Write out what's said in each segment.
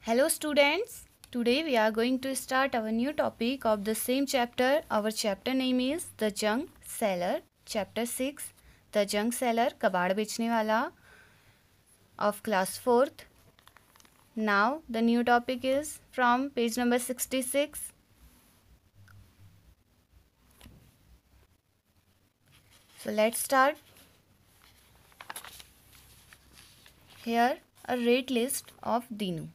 Hello students, today we are going to start our new topic of the same chapter. Our chapter name is The Junk Seller, Chapter 6, The Junk Seller, कबाड़ बेचने वाला of class 4th. Now the new topic is from page number 66. So let's start. Here a rate list of Dinu.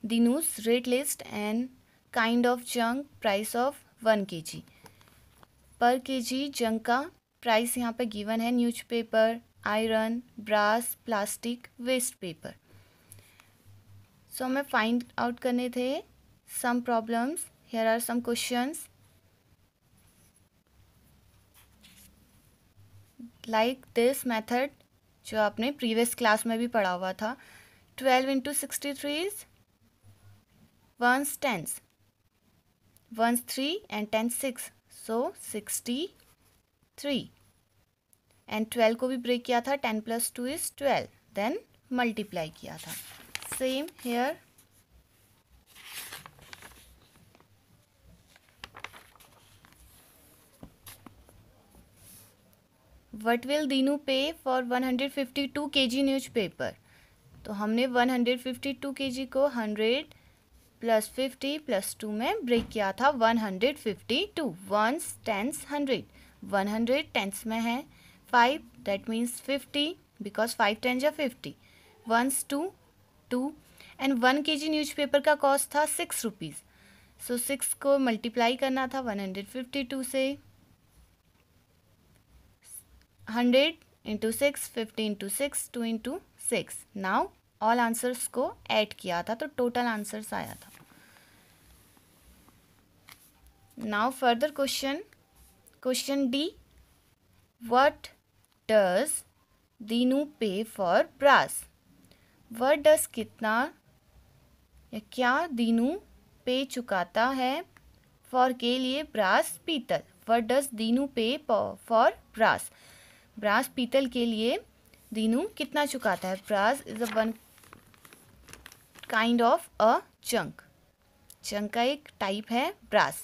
Dinu's rate list and kind of junk price of 1 kg. पर KG junk का price यहाँ पे given है newspaper, iron, brass, plastic, waste paper. So हमें find out करने थे some problems. Here are some questions like this method जो आपने प्रीवियस क्लास में भी पढ़ा हुआ था. 12 into 63 is 1s 10s, 1s 3 and 10s 6, so 63. And 12 को भी ब्रेक किया था. 10 + 2 is 12. देन मल्टीप्लाई किया था. Same here. What will Dinu pay for 152 kg newspaper? तो हमने 152 kg को 100 + 50 + 2 में ब्रेक किया था. 152 1s 10s 100. 100 10s में है 5, दैट मीन्स 50 बिकॉज 5 10 जा 50. 1s 2 एंड 1 kg न्यूज़पेपर का कॉस्ट था 6 रुपीज़. सो 6 को मल्टीप्लाई करना था 152 से. 100 into 6, 50 into 6, 2 into 6. Now all answers को ऐड किया था तो टोटल आंसर्स आया था. Now further question D. What does Dinu pay for brass? What does कितना या क्या दीनू पे चुकाता है फॉर के लिए ब्रास पीतल. What does Dinu pay for brass? Brass पीतल के लिए दीनू कितना चुकाता है. Brass is a one kind of a junk. Junk का एक टाइप है brass.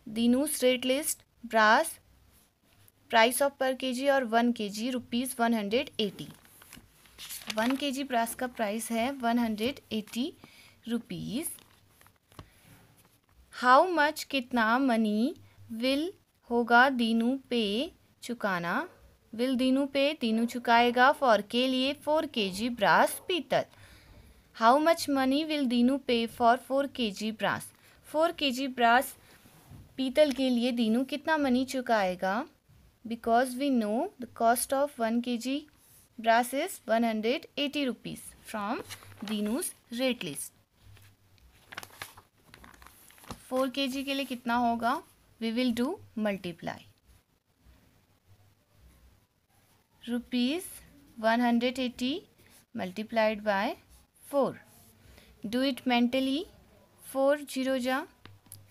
Dinu's rate list brass price of per KG और 1 kg रुपीज़ 180. 1 kg ब्रास का प्राइस है 180 रुपीज़. हाउ मच कितना मनी विल होगा दीनू पे चुकाना. विल दीनू पे दीनू चुकाएगा फॉर के लिए 4 kg ब्रास पीतल. How much money will Dinu pay for 4 kg brass. 4 kg brass पीतल के लिए दीनू कितना मनी चुकाएगा. Because we know the cost of 1 kg brass is 180 rupees from Dinu's rate list. 4 kg के लिए कितना होगा. We will do multiply. Rupees 180 multiplied by 4. Do it mentally. 4 0 जा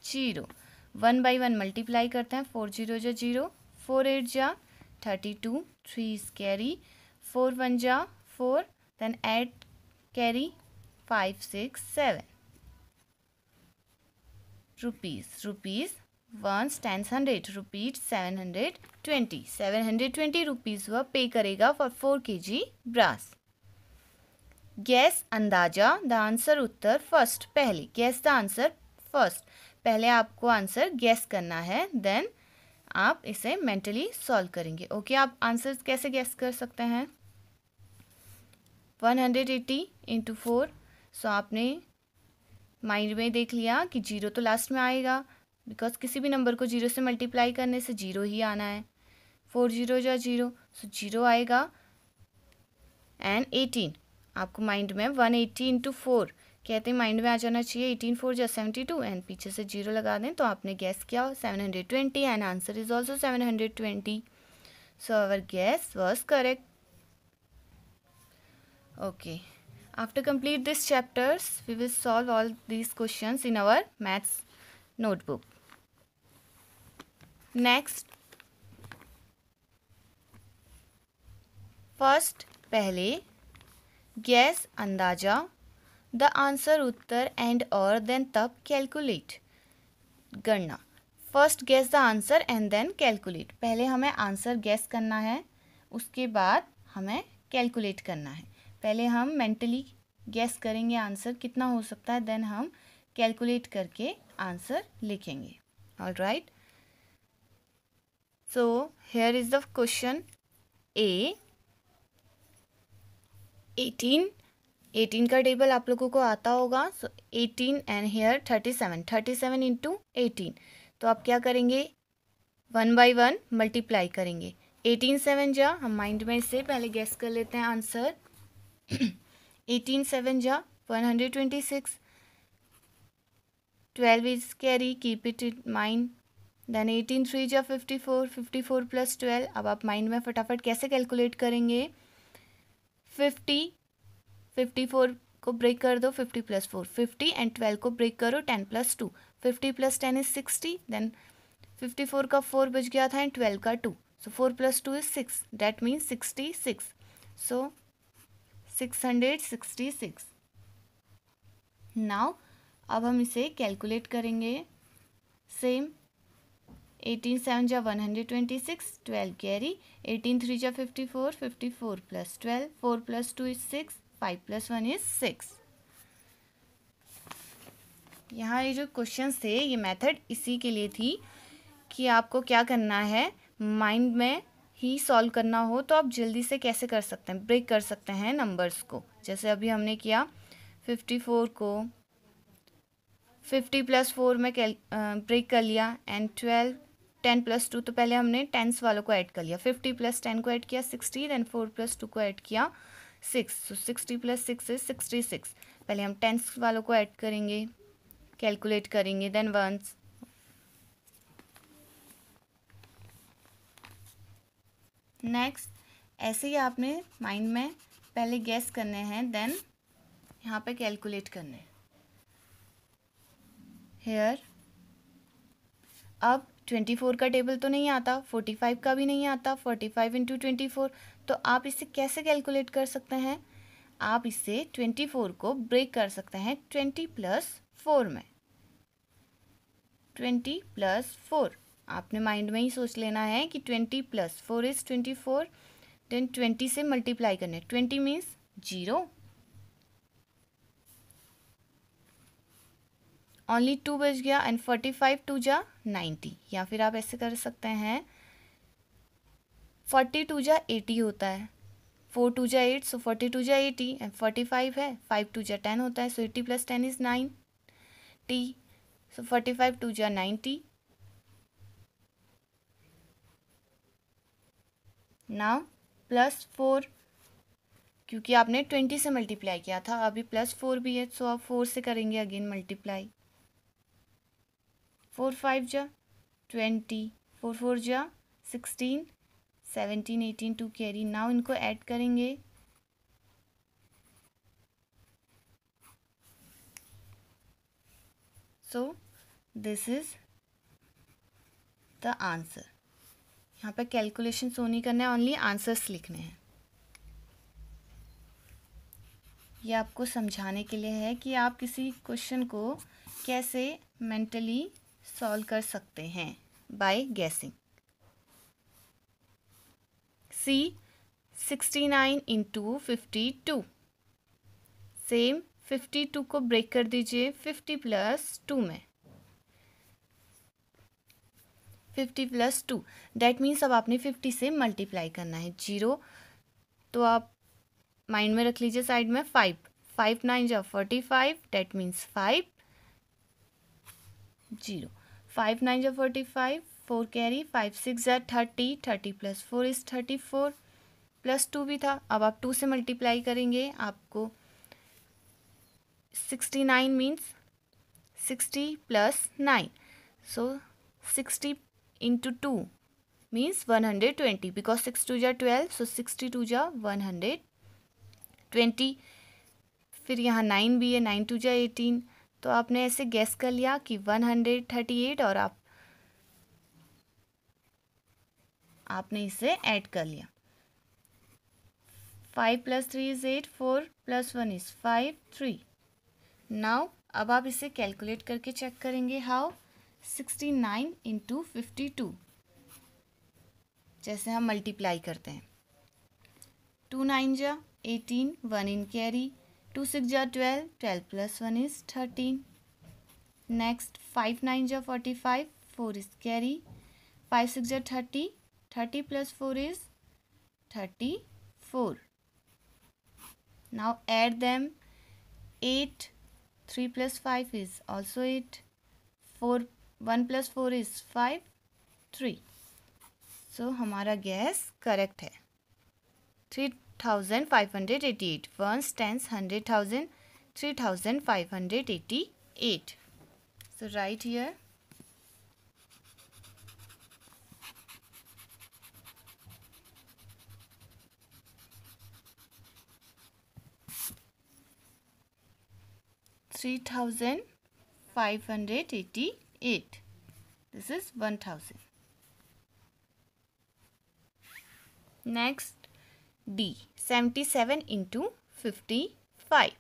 0. 1 by 1 मल्टीप्लाई करते हैं. 4 0 जा 0. 4 8 जा 32. 3 is carry. 4 1 जा 4. Then add carry 5 6 7. Rupees 1s 10s 100. Rupees 720 rupees वह पे करेगा फॉर 4 kg ब्रास. गैस अंदाजा द आंसर उत्तर फर्स्ट. पहले गैस द आंसर फर्स्ट. पहले आपको आंसर गैस करना है. देन आप इसे मेंटली सॉल्व करेंगे. ओके आप आंसर कैसे गैस कर सकते हैं. 180 इंटू 4. सो आपने माइंड में देख लिया कि 0 तो लास्ट में आएगा बिकॉज किसी भी नंबर को 0 से मल्टीप्लाई करने से 0 ही आना है. 4 0 जा 0. सो 0 आएगा. एंड 18 आपको माइंड में 180 इंटू 4 कहते हैं माइंड में आ जाना चाहिए. 18 4 जा 72 एंड पीछे से 0 लगा दें तो आपने गैस किया 720 and answer is also 720. So our guess was correct. Okay after complete this chapters we will solve all these questions in our maths notebook. Next first पहले गैस अंदाजा द आंसर उत्तर एंड और then तब calculate गणना। First guess the answer and then calculate. पहले हमें answer guess करना है, उसके बाद हमें कैलकुलेट करना है। पहले हम मेंटली गेस करेंगे आंसर कितना हो सकता है, देन हम कैलकुलेट करके आंसर लिखेंगे। Alright, so here is the question a. 18 का टेबल आप लोगों को आता होगा। So 18 and here 37 into 18। तो आप क्या करेंगे, 1 बाई 1 मल्टीप्लाई करेंगे। 18 7 जा, हम माइंड में इसे पहले गेस कर लेते हैं आंसर। 18 7 जा 126। 12 is carry, keep it in mind. Then 18 3 जा 54, 54 प्लस 12। अब आप माइंड में फटाफट कैसे कैलकुलेट करेंगे, 54 को ब्रेक कर दो, 50 प्लस 4 50 एंड 12 को ब्रेक करो, 10 प्लस 2, 50 प्लस 10 इज 60। देन 54 का 4 बच गया था एंड 12 का 2, सो 4 plus 2 is 6, that means 66। So 666। Now अब हम इसे कैलकुलेट करेंगे सेम। 18 7 जा 126, 12 कैरी, 18 3 जा 54, 54 plus 12, 4 plus 2 is 6, 5 plus 1 is 6। यहाँ ये जो क्वेश्चंस थे, ये मेथड इसी के लिए थी कि आपको क्या करना है, माइंड में ही सॉल्व करना हो तो आप जल्दी से कैसे कर सकते हैं, ब्रेक कर सकते हैं नंबर्स को। जैसे अभी हमने किया, 54 को 50 प्लस 4 में ब्रेक कर लिया एंड 12 10 प्लस 2, तो पहले हमने टेंस वालों को ऐड कर लिया। 50 प्लस 10 को ऐड किया 60, देन 4 प्लस 2 को ऐड किया 6, सो 60 प्लस 6 इज 66। पहले हम टेंस वालों को ऐड करेंगे, कैलकुलेट करेंगे, देन वंस। नेक्स्ट ऐसे ही आपने माइंड में पहले गेस करने हैं, देन यहाँ पे कैलकुलेट करने हैं। हेयर अब 24 का टेबल तो नहीं आता, 45 का भी नहीं आता, 45 इंटू 24। तो आप इसे कैसे कैलकुलेट कर सकते हैं, आप इसे 24 को ब्रेक कर सकते हैं 20 प्लस 4 में। 20 प्लस 4 आपने माइंड में ही सोच लेना है कि 20 प्लस 4 इज 24, देन 20 से मल्टीप्लाई करने। 20 मीन्स 0, ओनली 2 बच गया एंड 45 2 जा 90। या फिर आप ऐसे कर सकते हैं, 40 2 जा 80 होता है, 4 2 जा 8, सो 42 जा 80 एंड 45 है, 5 2 जा 10 होता है, सो 80 प्लस 10 इज 90, सो 45 2 जा 90। नाउ प्लस 4, क्योंकि आपने 20 से मल्टीप्लाई किया था, अभी प्लस 4 भी है, सो आप 4 से करेंगे अगेन मल्टीप्लाई। 4 5 जा 20, 4 4 जा 16, 17 18 2 कैरी। नाउ इनको ऐड करेंगे, so this is the answer. यहाँ पे कैलकुलेशन शो नहीं करना है, ओनली आंसर्स लिखने हैं। ये आपको समझाने के लिए है कि आप किसी क्वेश्चन को कैसे मेंटली सॉल्व कर सकते हैं बाय गेसिंग। सी 69 इंटू 52, सेम 52 को ब्रेक कर दीजिए 50 प्लस 2 में। 50 प्लस 2, डैट मीन्स अब आपने 50 से मल्टीप्लाई करना है। 0 तो आप माइंड में रख लीजिए साइड में। 5 5 9 जा 45, डैट मीन्स 5 0, 5 9 जा 45, 4 कैरी, 5 6 जा 30, 30 प्लस 4 इज 34, प्लस 2 भी था। अब आप 2 से मल्टीप्लाई करेंगे, आपको 69 means 60 plus 9, so 60 into 2 means 120, because 6 2 जा 12, सो 62 जा 120। फिर यहाँ 9 भी है, 9 2 जा 18, तो आपने ऐसे गेस कर लिया कि 138 और आपने इसे ऐड कर लिया। 5 plus 3 is 8, 4 plus 1 is 5 3, now अब आप इसे कैलकुलेट करके चेक करेंगे। हाउ? 69 इंटू 52, जैसे हम मल्टीप्लाई करते हैं। 2 9 जा 18, 1 इन कैरी, 2 6 जा 12, 12 प्लस 1 इज 13। नेक्स्ट 5 9 जा 45, 4 इज कैरी, 5 6 जा 30, 30 plus 4 is 34। Now add them. 8, 3 plus 5 is also 8. 4, 1 plus 4 is 5, 3. So हमारा गैस करेक्ट है। 3588, ones, tens, 100,000, 3588. So right here. $3,588. This is 1,000. Next D. 77 into 55.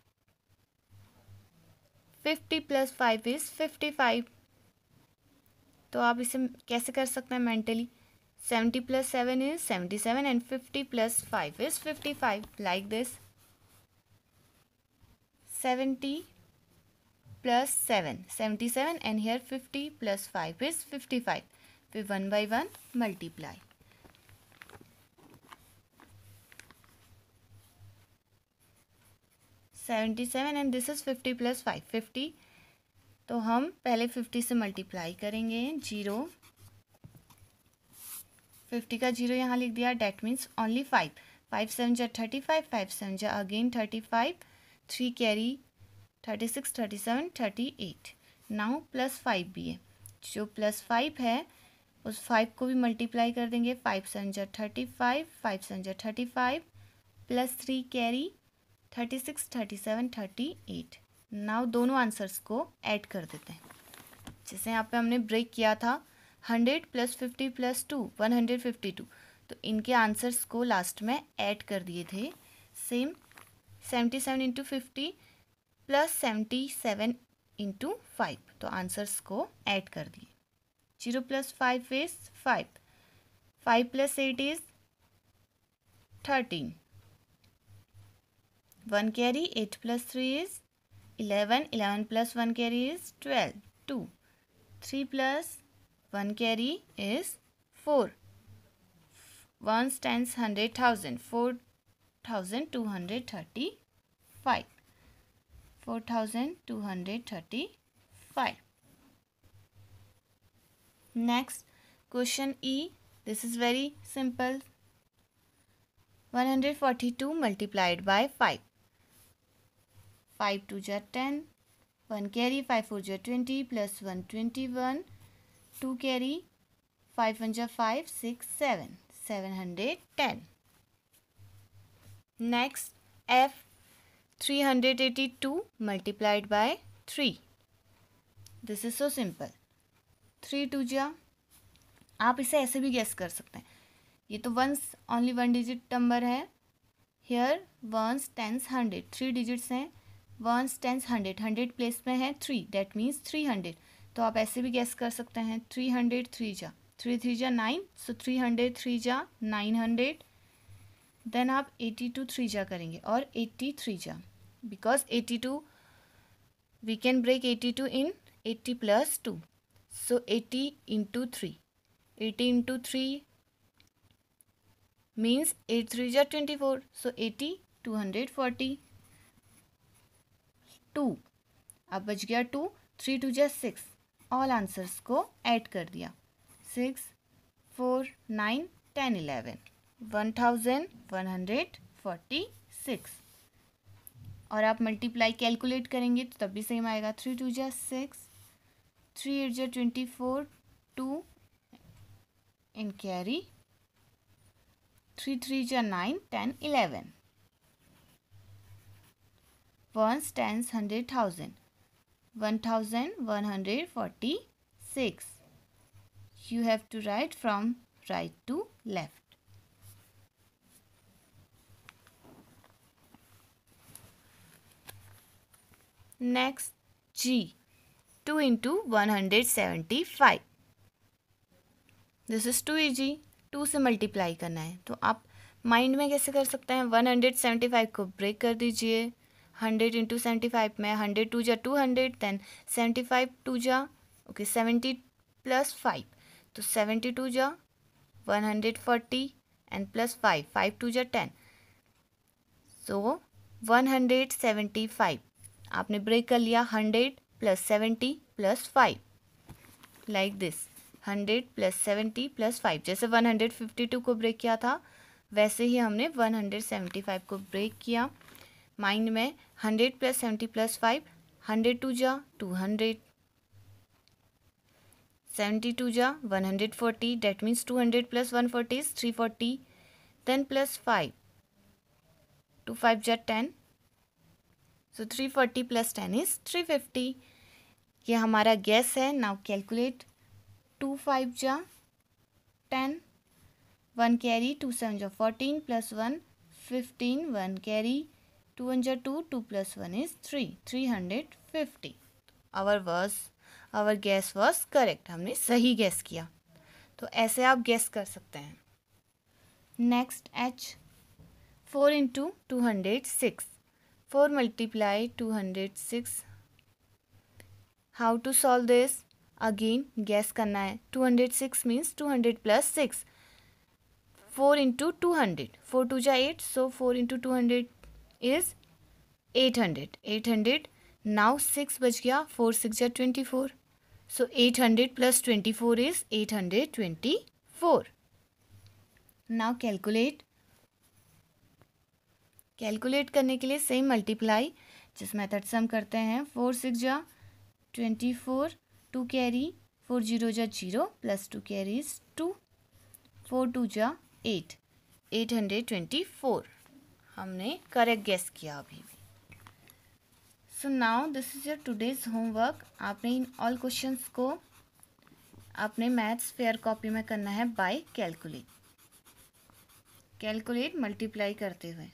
50 plus 5 is 55. तो आप इसे कैसे कर सकते हैं mentally? 70 plus 7 is 77 and 50 plus 5 is 55. Like this. 70 plus 7, 77, and here 50 plus 5 is 55. फिर 1 by 1 multiply. 77 and this is 50 plus 5, 50. तो हम पहले 50 से मल्टीप्लाई करेंगे। 0, 50 का 0 यहाँ लिख दिया। That means only 5। 5 7 जा 35, 5 7 जा अगेन 35, 3 कैरी, 36, 37, 38। नाउ प्लस 5 भी है। जो प्लस 5 है उस 5 को भी मल्टीप्लाई कर देंगे। 5 7 जा 35, 5 7 जा 35, प्लस 3 कैरी, 36, 37, 38। नाउ दोनों आंसर्स को ऐड कर देते हैं। जैसे यहाँ पे हमने ब्रेक किया था 100 प्लस 50 प्लस 2, 152। तो इनके आंसर्स को लास्ट में ऐड कर दिए थे। सेम 77 इंटू 50 प्लस 77 इंटू 5, तो आंसर्स को ऐड कर दिए। 0 plus 5 is 5, 5 plus 8 is 13, 1 carry, 8 plus 3 is 11, 11 plus 1 carry is 12, 2, 3 plus 1 carry is 4, 1s, 10s, 100,000, 4,235, 4,235. Next question E. This is very simple. 142 multiplied by 5. 5 2 ja 10, 1 carry, 5 4 ja 20, plus 1 21, 2 carry, 5 1 ja 5, 6 7, 710. Next F. 382 multiplied by 3. This is so simple. 3 2 जा, आप इसे ऐसे भी guess कर सकते हैं। ये तो वंस ओनली 1 डिजिट नंबर है। हियर 1s, 10s, 100, 3 डिजिट्स हैं। 1s, 10s, 100, 100 प्लेस में है 3, डेट मीन्स 300। तो आप ऐसे भी गेस कर सकते हैं। 300 3 जा 3 3 जा 9, सो 300 3 जा 900। देन आप 82 3 जा करेंगे और 83 जा, because 82 we can break 82 in 80 plus 2, so 80 into 3, 80 into 3 means 8 3 जा 24, so 80, 240, 2। अब बच गया 2, 3 2 जा 6। ऑल आंसर्स को ऐड कर दिया। 6 4 9 10 11, 1146। और आप मल्टीप्लाई कैलकुलेट करेंगे तो तब भी सेम आएगा। 3 2 जा 6, 3 8 जा 24, 2 इन कैरी, 3 3 जा 9, 10 11, 1s, 10s, 100,000, 1146. You have to write from right to left. Next G, 2 into 175. This is 2 easy, 2 से मल्टीप्लाई करना है। तो आप माइंड में कैसे कर सकते हैं, 175 को ब्रेक कर दीजिए। 100 इंटू 75 में 100 टू जा 200, देन 75 टू जा ओके 70 प्लस 5, तो 72 जा 140 एंड प्लस 5, 5 टू जा 10, सो 175 आपने ब्रेक कर लिया। 100 plus 70 plus 5 like this, 100 plus 70 plus 5, जैसे 152 को ब्रेक किया था वैसे ही हमने 175 को ब्रेक किया। माइंड में 100 प्लस 70 प्लस 5, 100 टू जा 200, 72 जा 140, that means 200 plus 140 is 340, then plus 5, 2 5 जा 10, सो 340 प्लस 10 इज 350। ये हमारा गैस है। नाउ कैलकुलेट, 2 5 जा 10, 1 कैरी, 2 7 जा 14 प्लस 1 15, 1 कैरी, 2 1 जा 2, 2 plus 1 is 3, 350। Our guess was correct, हमने सही गैस किया। तो ऐसे आप गैस कर सकते हैं। Next H, 4 into 206, 4 multiply 206। How to solve this, again guess करना है। 206 मीन्स 200 प्लस 6, 4 इंटू 200, 4 टू जा 8, सो 4 इंटू 200 इज 800, 800। नाउ 6 बच गया, 4 6 जा 24, सो 800 प्लस 24 इज 824। नाउ कैलकुलेट करने के लिए सेम मल्टीप्लाई जिस मेथड से हम करते हैं। 4 6 जा 24, 2 कैरी, 4 0 जा 0 प्लस 2 कैरी इज 2, 4 2 जा 8, 824। हमने करेक्ट गेस किया अभी भी। So now this is your today's homework. आपने इन ऑल क्वेश्चंस को अपने मैथ्स फेयर कॉपी में करना है बाय कैलकुलेट मल्टीप्लाई करते हुए,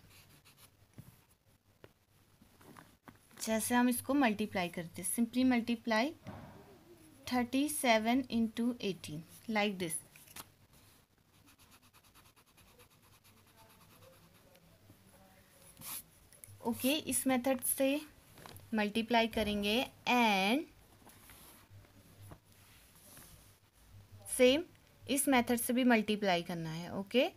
जैसे हम इसको मल्टीप्लाई करते, simply multiply 37 into 18 like this. Okay, इस मेथड से मल्टीप्लाई करेंगे एंड सेम इस मेथड से भी मल्टीप्लाई करना है। ओके,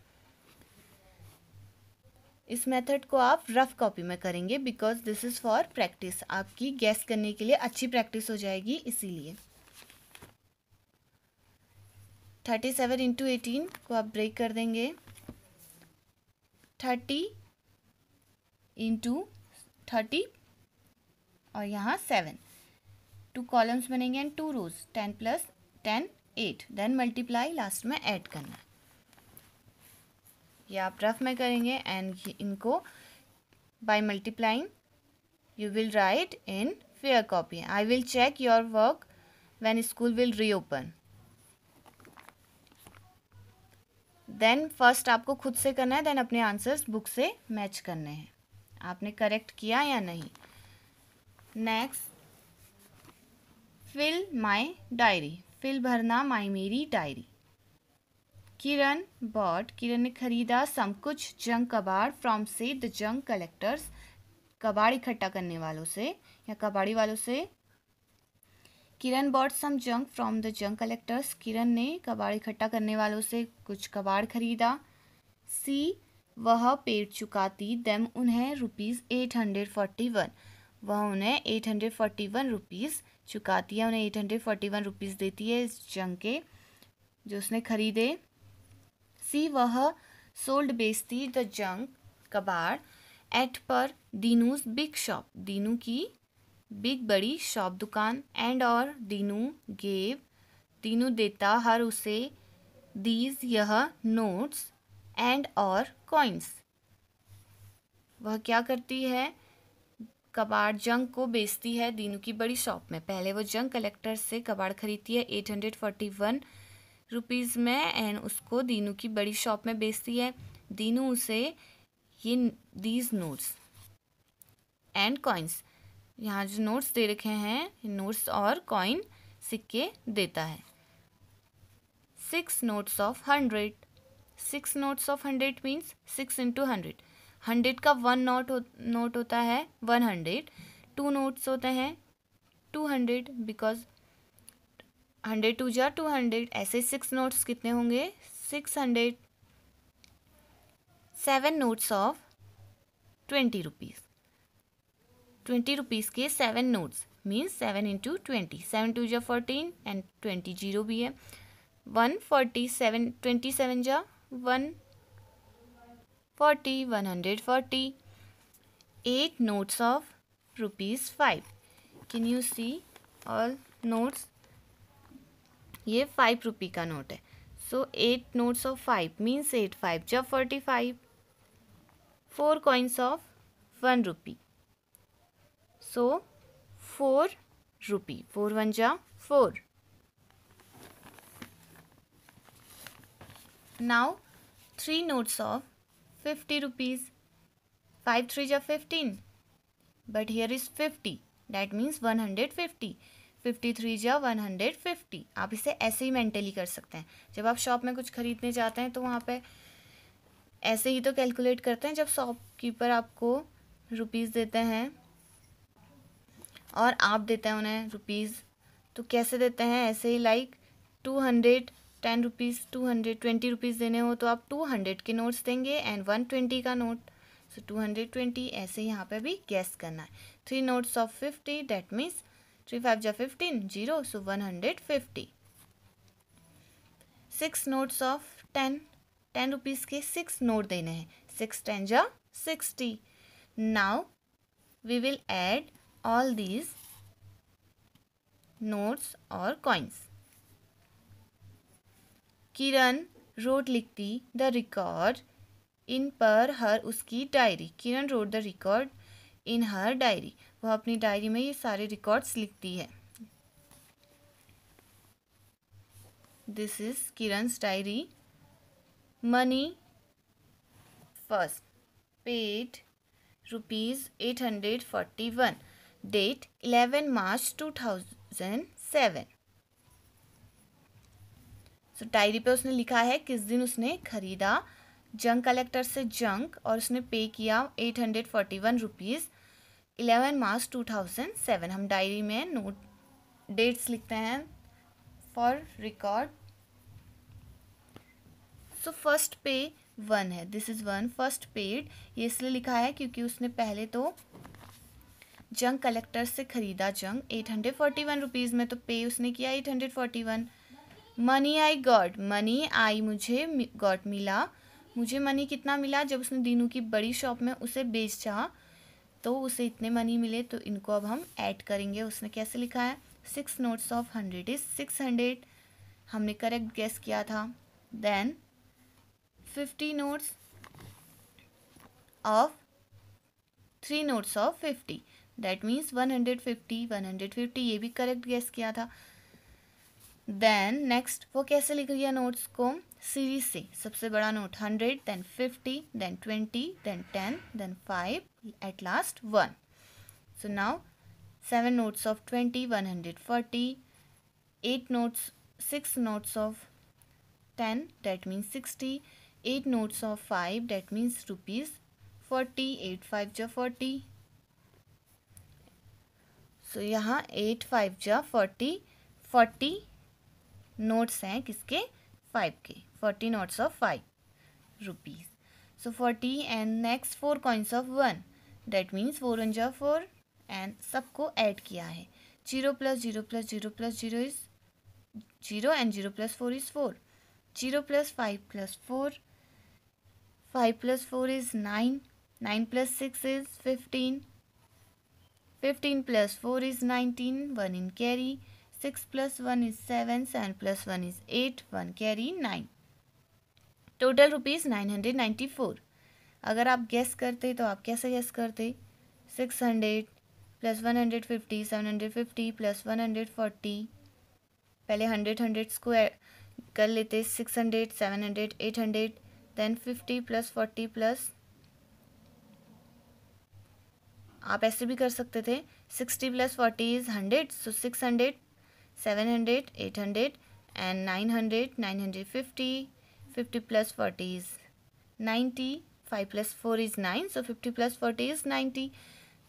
इस मेथड को आप रफ कॉपी में करेंगे because this is for practice. आपकी गैस करने के लिए अच्छी प्रैक्टिस हो जाएगी, इसीलिए 37 इंटू 18 को आप ब्रेक कर देंगे। 30 इंटू 30 और यहाँ 7, 2 कॉलम्स बनेंगे and 2 rows, 10 plus 10 8, then multiply, last में ऐड करना है। ये आप रफ में करेंगे एंड इनको by multiplying you will write in fair copy. I will check your work when school will reopen. Then first आपको खुद से करना है, देन अपने आंसर्स बुक से मैच करने हैं, आपने करेक्ट किया या नहीं। Next, fill my diary, fill भरना, माई मेरी डायरी। किरण बॉट, किरण ने खरीदा सम कुछ जंक कबाड़ फ्रॉम से द जंक कलेक्टर्स, कबाड़ इकट्ठा करने वालों से या कबाड़ी वालों से। Kiran bought some junk from the junk collectors, Kiran ने कबाड़ इकट्ठा करने वालों से कुछ कबाड़ खरीदा। सी, वह पेड चुकाती देम उन्हें ₹841, वह उन्हें 841 रुपीज़ चुकाती है, उन्हें 841 रुपीज़ देती है इस जंक के जो उसने खरीदे। सी, वह सोल्ड बेचती द जंक कबाड़ एट पर दीनूज बिग शॉप, दीनू की बिग बड़ी शॉप दुकान। एंड और दीनू गेव, दीनू देता हर उसे दीज यह नोट्स एंड और कॉइन्स, वह क्या करती है, कबाड़ जंक को बेचती है दीनू की बड़ी शॉप में। पहले वो जंक कलेक्टर से कबाड़ खरीदती है 841 रुपीज़ में एंड उसको दीनू की बड़ी शॉप में बेचती है। दीनू उसे ये दीज नोट्स एंड कॉइन्स यहाँ जो नोट्स दे रखे हैं, नोट्स और कॉइन सिक्के देता है। 6 notes of 100. 6 notes of 100 means 6 into 100. 100 का 1 नोट होता है 100. 2 notes होते हैं 200 बिकॉज 100 2 जा 200. ऐसे 6 notes कितने होंगे 600. 7 notes of 20 rupees. 20 rupees के 7 notes means 7 into 20. 7 2 जा 14 and 20 जीरो भी है. 147 27 जा 140 140. 8 notes of rupees 5. Can you see all notes? ये 5 रुपये का नोट है. So 8 notes of 5 means 8 5 जा 45. 4 coins of 1 rupee. So 4 rupee. 4 1 जा 4. Now 3 notes of 50 rupees. 5 3 ja 15. But here is 50. That means 150. 53 जा 150. आप इसे ऐसे ही मेंटली कर सकते हैं. जब आप शॉप में कुछ खरीदने जाते हैं तो वहाँ पे ऐसे ही तो कैलकुलेट करते हैं. जब शॉपकीपर आपको रुपीज़ देते हैं और आप देते हैं उन्हें रुपीज़, तो कैसे देते हैं? ऐसे ही लाइक 210 रुपीज़ 220 रुपीज़ देने हो तो आप 200 के नोट्स देंगे एंड 120 का नोट. सो 220. ऐसे यहाँ पे भी गैस करना है. 3 notes of 50 दैट मीन्स 3 5 जा 15 zero. So 150. 6 notes of 10 rupees के 6 नोट देने हैं. 6 10 जा 60. Now we will add all these notes और coins. किरण wrote लिखती the record in पर हर उसकी diary. Kiran wrote the record in her diary. वह अपनी डायरी में ये सारे रिकॉर्ड्स लिखती है. This is Kiran's diary. Money first paid rupees 841. Date 11 March 2007. So diary पे उसने लिखा है किस दिन उसने खरीदा जंक कलेक्टर से जंक और उसने पे किया 841 रुपीज़ 11 मार्च 2007. हम डायरी में नोट डेट्स लिखते हैं फॉर रिकॉर्ड. सो फर्स्ट पे 1 है. This is 1 first paid. ये इसलिए लिखा है क्योंकि उसने पहले तो जंक कलेक्टर से खरीदा जंक 841 रुपीज़ में, तो पे उसने किया 841. Money I got. मनी आई मुझे, गॉट मिला. मुझे मनी कितना मिला? जब उसने दीनू की बड़ी शॉप में उसे बेचा तो उसे इतने मनी मिले. तो इनको अब हम ऐड करेंगे. उसने कैसे लिखा है? 6 notes of 100 इज 600. हमने करेक्ट गेस किया था. Then 50 notes of 3 notes of 50. That means 150 150. ये भी करेक्ट गेस किया था. देन नेक्स्ट वो कैसे लिख रही है नोट्स को? सीरीज से. सबसे बड़ा note 100, then 50, then 20, then 10, then 5, at last 1. So now 7 notes of 20 140. 8 notes 6 notes of 10 that means 60. 8 notes of 5 that means rupees 40. 8 5 जा 40. सो यहाँ 8 5 जा 40. 40 नोट्स हैं किसके? 5 के. 40 notes of 5 rupees. So 40 and next 4 coins of 1. That means 4 1 जा 4 and सबको add किया है. 0 plus 0 plus 0 plus 0 is 0 and 0 plus 4 is 4. 0 plus 5 plus 4. 5 plus 4 is 9. 9 plus 6 is 15. 15 plus 4 is 19. 1 in carry. 6 plus 1 is 7. 7 plus 1 is 8. 1 carry 9. Total rupees 994. अगर आप guess करते तो आप कैसे गेस करते? 600 प्लस 150 750 प्लस 140. पहले 100 को कर लेते. 600 700 800 देन 50 प्लस 40 प्लस आप ऐसे भी कर सकते थे, 60 + 40 is 100, so 600, 700, 800 and 900, 950, 50 + 40 is 90, 5 + 4 is 9, so 50 + 40 is 90,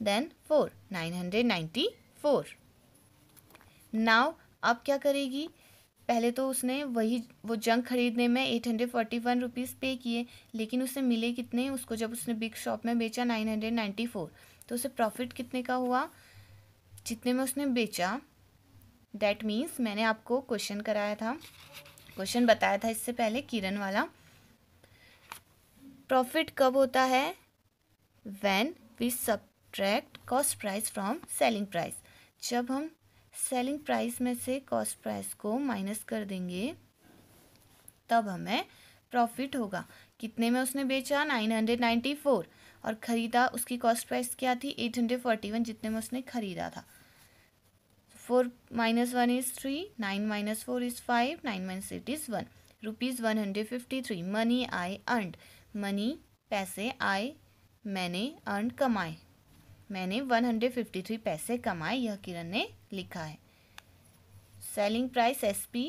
then 4, 994. Now अब क्या करेगी, पहले तो उसने वो जंक खरीदने में 841 रुपीज़ पे किए, लेकिन उसे मिले कितने, उसको जब उसने बिग शॉप में बेचा 994, तो उसे प्रॉफिट कितने का हुआ, जितने में उसने बेचा. दैट मीन्स मैंने आपको क्वेश्चन कराया था, क्वेश्चन बताया था इससे पहले किरण वाला. प्रॉफिट कब होता है, when we subtract cost price from selling price. जब हम सेलिंग प्राइस में से कॉस्ट प्राइस को माइनस कर देंगे तब हमें प्रॉफिट होगा. कितने में उसने बेचा, 994, और ख़रीदा उसकी कॉस्ट प्राइस क्या थी, 841, जितने में उसने ख़रीदा था. 4 - 1 is 3, 9 - 4 is 5, 9 - 8 is 1. Rupees 153. Money I earned, money पैसे, आई मैंने, अर्न कमाए, मैंने 153 पैसे कमाए, यह किरण ने लिखा है. Selling price SP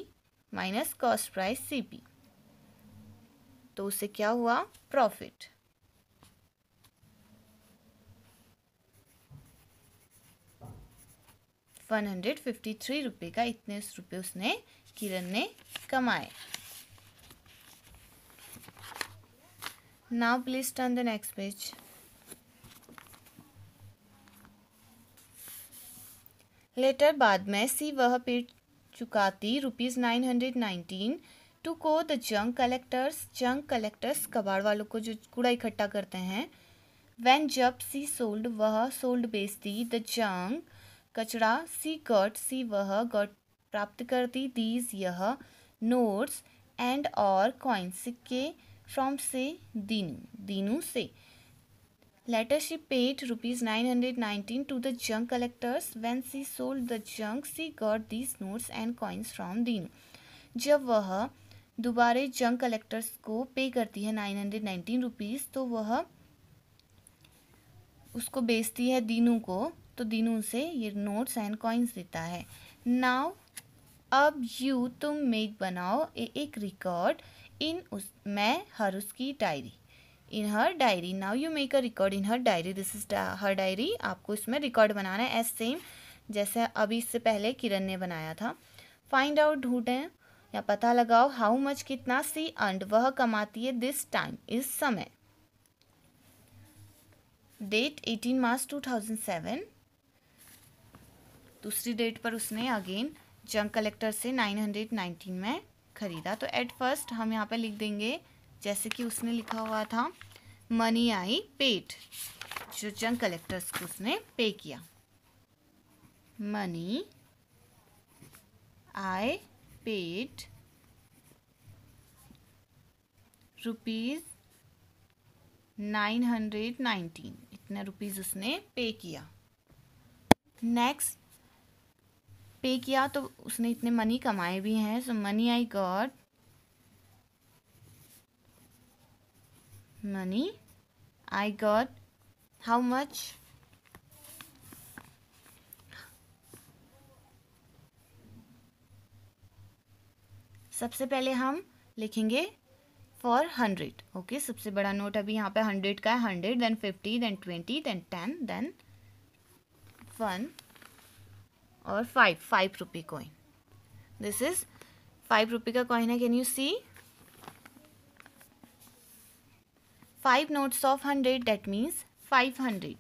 minus cost price CP, तो उससे क्या हुआ, प्रॉफिट. ₹153 का इतने रुपये उसने, किरण ने कमाए. Now please turn the next page. Later बाद में सी वह पे चुकाती ₹919 टू को the junk collectors. Junk collectors कबाड़ वालों को जो कूड़ा इकट्ठा करते हैं. व्हेन जब सी सोल्ड वह सोल्ड बेचती, द जंक कचड़ा, सी गॉट सी वह गॉट प्राप्त करती, दीज यह, नोट्स एंड और कॉइन सिक्के, फ्रॉम से दीनू दीनू से. Later she paid ₹919 to the junk collectors. When she sold the junk, she got these notes and coins from Dinu. जब वह दोबारे जंक कलेक्टर्स को पे करती है 919 रुपीज़, तो वह उसको बेचती है दीनू को, तो दीनू से ये नोट्स एंड कॉइन्स देता है. नाउ अब तुम मेक बनाओ एक रिकॉर्ड इन मैं हर उसकी diary, in her diary. Now you make a record in her diary. This is her diary. आपको इसमें रिकॉर्ड बनाना है एज सेम जैसे अभी इससे पहले किरण ने बनाया था. फाइंड आउट ढूंढें या पता लगाओ, हाउ मच कितना, सी अर्न्ड वह कमाती है, दिस टाइम इस समय. डेट 18 मार्च 2007. दूसरी डेट पर उसने अगेन जंक कलेक्टर से 919 में खरीदा. तो एट फर्स्ट हम यहाँ पे लिख देंगे जैसे कि उसने लिखा हुआ था, मनी आई पेड, जो जंक कलेक्टर्स को उसने पे किया. मनी आई पेड ₹919, इतने रुपीज़ उसने पे किया. नेक्स्ट पे किया तो उसने इतने मनी कमाए भी हैं. So money I got, money I got how much, सबसे पहले हम लिखेंगे फॉर 100. ओके, सबसे बड़ा नोट अभी यहाँ पे 100 का है. 100, देन 50, देन 20, देन 10, देन 1 और 5 रुपये कॉइन. दिस इज 5 रुपये का कॉइन है. Can you see 5 notes of 100, that means 500.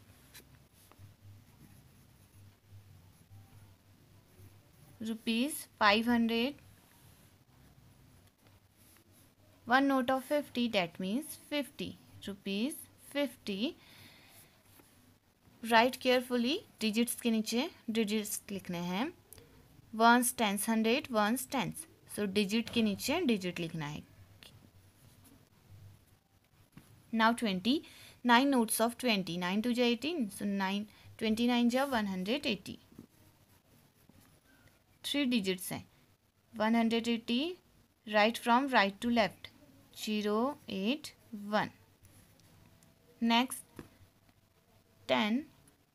Rupees 500. 1 note of 50, that means 50. Rupees 50. Write carefully. Digits के नीचे digits लिखने हैं. Ones, tens, 100, ones, tens. So digit के नीचे digit लिखना है. Now 20. 9 notes of 20. 9 to 18. So 9, 29 जा 180. 3 digits हैं. 180. Write from right to left. 0, 8, 1. Next 10.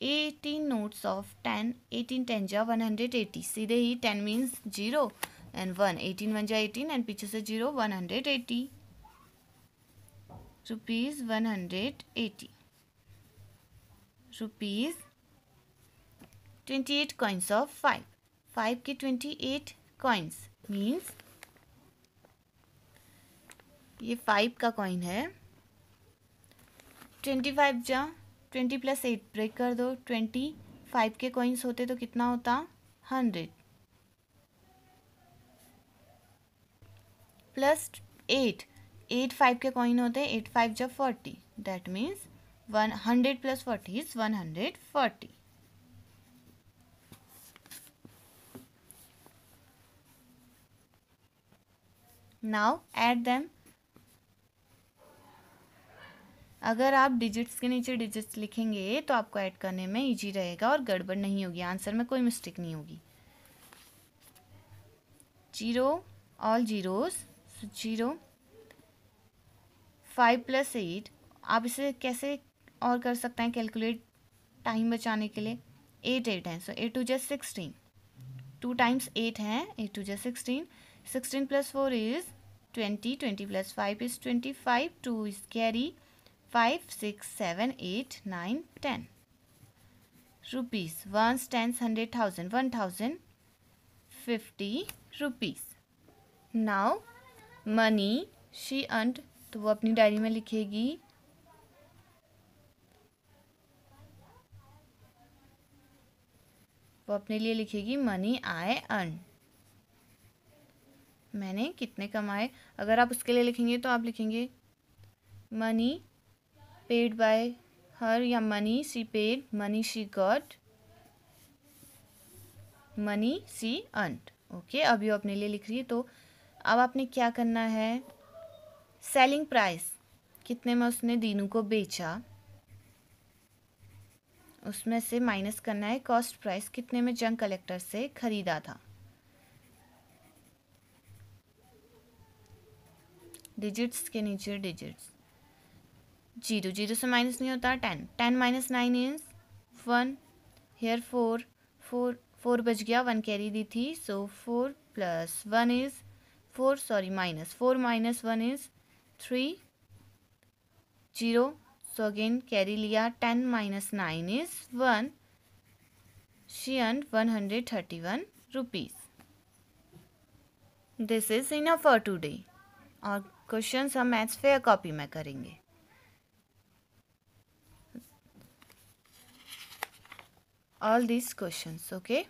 18 notes of 10, 18 10 जा 180, सीधे ही 10 मीन्स 0 एंड 1, 18 1 जा 18 एंड पीछे से 0, 180 रुपीज़ 180 रुपीज़ 28 coins of 5, 5 के 28 coins मीन्स ये 5 का कॉइन है, 25 जा 20 + 8 ब्रेक कर दो, 25 के कॉइन्स होते तो कितना होता 100 प्लस 8, 8 5 के कॉइन होते, 8 5 जा 40, that means 100 + 40 is 140. Now add them. अगर आप डिजिट्स के नीचे डिजिट्स लिखेंगे तो आपको ऐड करने में इजी रहेगा और गड़बड़ नहीं होगी, आंसर में कोई मिस्टेक नहीं होगी. 0 ऑल जीरोस, 0 5 + 8. आप इसे कैसे और कर सकते हैं कैलकुलेट टाइम बचाने के लिए. 8 8 हैं, सो 8 2 जा 16, 2 टाइम्स 8 हैं, 8 2 जा 16, 16 + 4 is 20, 20 + 5 is 25, 2 is carry, 5 6 7 8 9 10 rupees. Ones, tens, 100, 1000, 1050 rupees. Now money she earned, तो वो अपनी डायरी में लिखेगी वो अपने लिए लिखेगी मनी आई अर्न, मैंने कितने कमाए. अगर आप उसके लिए लिखेंगे तो आप लिखेंगे मनी पेड बाय हर या money she paid, money she got, money she earned. Okay, अब ये अपने लिए लिख रही है. तो अब आपने क्या करना है, सेलिंग प्राइस कितने में उसने दीनू को बेचा, उसमें से माइनस करना है कॉस्ट प्राइस कितने में जंक कलेक्टर से खरीदा था. डिजिट्स के नीचे डिजिट्स, 0 0 से माइनस नहीं होता, 10 10 - 9 इज 1, हेयर 4 4 4 बच गया, 1 कैरी दी थी, सो 4 + 1 is 4, sorry minus 4 - 1 is 3, 0, so again carry लिया, 10 - 9 is 1, she earned 131 rupees. This is enough for today. और क्वेश्चंस हम मैथ्स फेयर कॉपी में करेंगे. All these questions, okay?